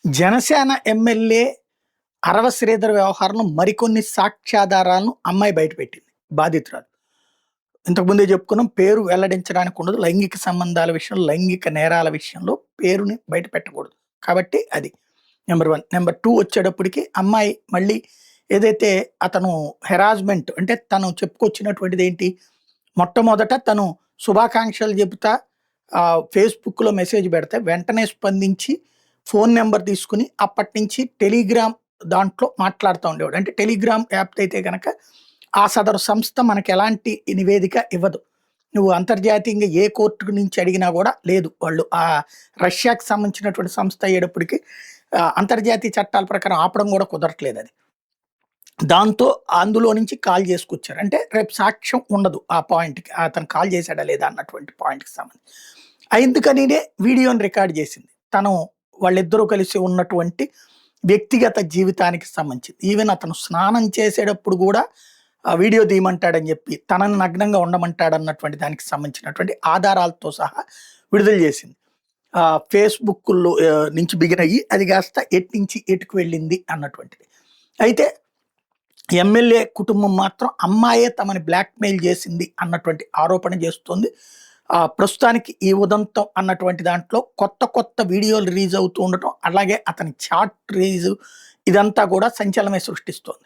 Janasena MLA అరవ శ్రీధర్ వ్యవహారంలో మరికొన్ని సాక్ష్యాధారాలను అమ్మాయి బయటపెట్టింది బాధితురాలు. ఇంతకుముందే చెప్పుకున్నాం, పేరు వెల్లడించడానికి ఉండదు. లైంగిక సంబంధాల విషయంలో, లైంగిక నేరాల విషయంలో పేరుని బయట పెట్టకూడదు. కాబట్టి అది నెంబర్ 1. నెంబర్ 2 వచ్చేటప్పటికి అమ్మాయి మళ్ళీ ఏదైతే అతను హెరాస్మెంట్ అంటే తను చెప్పుకొచ్చినటువంటిది ఏంటి, మొట్టమొదట తను శుభాకాంక్షలు చెబుతా ఫేస్‌బుక్‌లో మెసేజ్ పెడితే వెంటనే స్పందించి ఫోన్ నెంబర్ తీసుకొని అప్పటి నుంచి టెలిగ్రామ్ దాంట్లో మాట్లాడుతూ ఉండేవాడు. అంటే టెలిగ్రామ్ యాప్ అయితే గనక ఆ సదరు సంస్థ మనకు ఎలాంటి నివేదిక ఇవ్వదు. నువ్వు అంతర్జాతీయంగా ఏ కోర్టు నుంచి అడిగినా కూడా లేదు. వాళ్ళు రష్యాకి సంబంధించినటువంటి సంస్థ అయ్యేటప్పటికి అంతర్జాతీయ చట్టాల ప్రకారం ఆపడం కూడా కుదరట్లేదు అది. దాంతో అందులో నుంచి కాల్ చేసుకొచ్చారు. అంటే రేపు సాక్ష్యం ఉండదు ఆ పాయింట్‌కి. అతను కాల్ చేశాడా లేదా అన్నటువంటి పాయింట్‌కి సంబంధించి. అందుకనినే వీడియోని రికార్డ్ చేసింది. తను వాళ్ళిద్దరూ కలిసి ఉన్నటువంటి వ్యక్తిగత జీవితానికి సంబంధించింది. ఈవెన్ అతను స్నానం చేసేటప్పుడు కూడా వీడియో తీయమంటాడని చెప్పి, తనని నగ్నంగా ఉండమంటాడన్నటువంటి దానికి సంబంధించినటువంటి ఆధారాలతో సహా విడుదల చేసింది. ఫేస్‌బుక్కుల్లో నుంచి బిగినయ్యి అది కాస్త ఎటు నుంచి ఎటుకు వెళ్ళింది అన్నటువంటిది. అయితే ఎమ్మెల్యే కుటుంబం మాత్రం అమ్మాయే తమని బ్లాక్‌మెయిల్ చేసింది అన్నటువంటి ఆరోపణ చేస్తోంది. ప్రస్తుతానికి ఈ ఉదంతం అన్నటువంటి దాంట్లో కొత్త వీడియోలు రిలీజ్ అవుతూ ఉండటం, అలాగే అతని చాట్ రిలీజు ఇదంతా కూడా సంచలనమే సృష్టిస్తోంది.